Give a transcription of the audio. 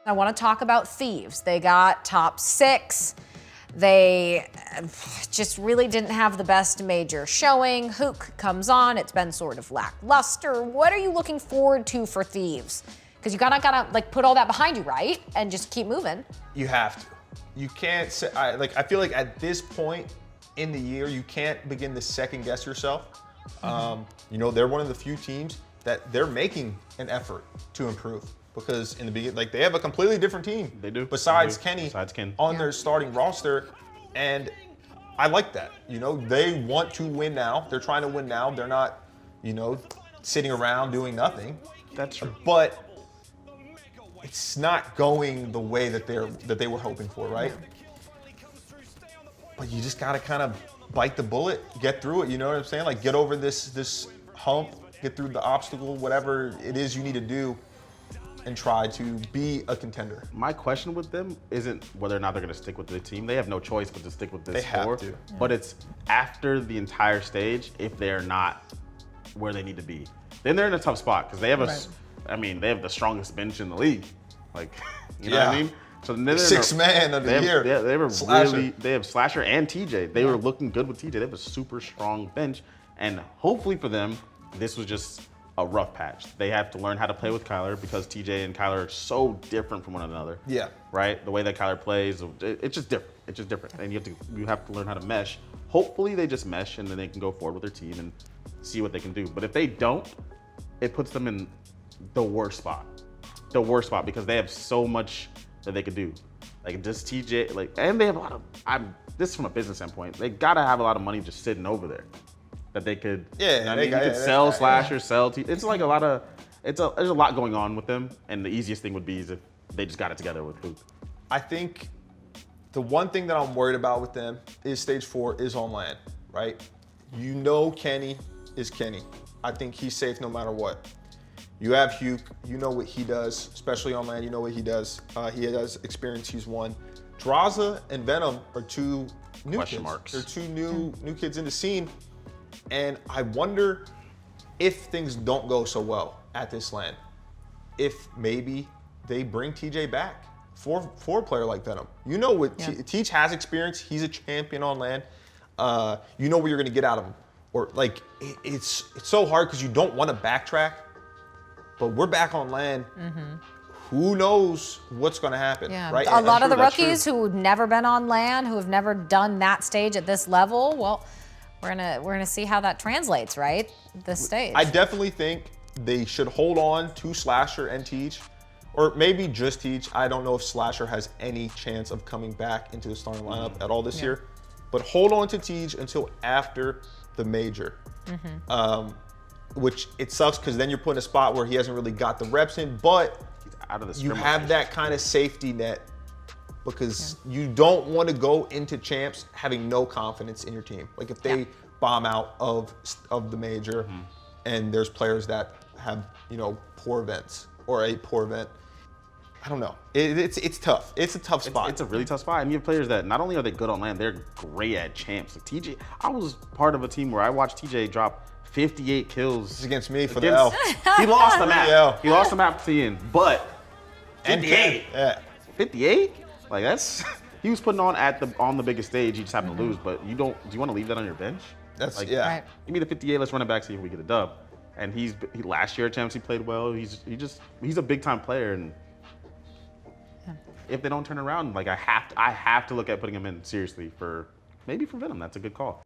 I want to talk about Thieves. They got top 6. They just really didn't have the best major showing. Huke comes on. It's been sort of lackluster. What are you looking forward to for Thieves? Because you gotta like put all that behind you, right? And just keep moving. You have to. You can't say, I feel like at this point in the year, you can't begin to second guess yourself. You know, they're one of the few teams that they're making an effort to improve. Because in the beginning, like, they have a completely different team. They do. Besides they do. Kenny Besides Ken. on their starting roster. And I like that. You know, they want to win now. They're trying to win now. They're not, you know, sitting around doing nothing. That's true. But it's not going the way that they were hoping for, right? But you just gotta kind of bite the bullet, get through it. You know what I'm saying? Like, get over this hump, get through the obstacle, whatever it is you need to do, and try to be a contender. My question with them isn't whether or not they're going to stick with the team. They have no choice but to stick with this They have score. to. But it's after the entire stage, if they're not where they need to be, then they're in a tough spot because they have they have the strongest bench in the league. Like, you know what I mean? So then they're 6 man of the year. Yeah, they were Slasher. they have Slasher and TJ. They were looking good with TJ. They have a super strong bench, and hopefully for them, this was just a rough patch. They have to learn how to play with Kyler because TJ and Kyler are so different from one another. Yeah. Right? The way that Kyler plays, it's just different. It's just different. And you have to learn how to mesh. Hopefully they just mesh and then they can go forward with their team and see what they can do. But if they don't, it puts them in the worst spot. The worst spot because they have so much that they could do. Like, just TJ, and they have a lot of, this is from a business standpoint, they gotta have a lot of money just sitting over there that they could, you could sell Slasher, sell TJ. It's like there's a lot going on with them, and the easiest thing would be is if they just got it together with Huke. I think the one thing that I'm worried about with them is stage 4 is on land, right? You know Kenny is Kenny. I think he's safe no matter what. You have Huke, you know what he does, especially on land, you know what he does. He has experience, he's won. Draza and Venom are 2 new Question kids. marks. They're 2 new kids in the scene. And I wonder if things don't go so well at this land, if maybe they bring TJ back for a player like Venom. You know what, Teach has experience, he's a champion on land. You know what you're gonna get out of him. Or like, it's so hard because you don't want to backtrack, but we're back on land. Who knows what's going to happen, right? A lot of the rookies who've never been on land, who have never done that stage at this level, well, we're gonna see how that translates, right? This stage. I definitely think they should hold on to Slasher and Teach, or maybe just Teach. I don't know if Slasher has any chance of coming back into the starting lineup at all this year, but hold on to Teach until after the major. Which it sucks because then you're put in a spot where he hasn't really got the reps in, but Out of the you have that kind of safety net because you don't want to go into champs having no confidence in your team. Like, if they bomb out of the major and there's players that have, you know, poor events or a poor event, I don't know. It's tough. It's a tough spot. It's a really tough spot. And you have players that not only are they good on land, they're great at champs. Like TJ, I was part of a team where I watched TJ drop 58 kills. It's against me for the L. He lost the map. Yeah. He lost the map to Ian, but 58. Yeah. 58? Like, that's he was putting on the biggest stage. He just happened to lose. But do you want to leave that on your bench? That's like, Right. Give me the 58. Let's run it back, see if we get a dub. And he last year at Champs he played well. He's a big time player, and if they don't turn around, like, I have to look at putting him in seriously for Venom. That's a good call.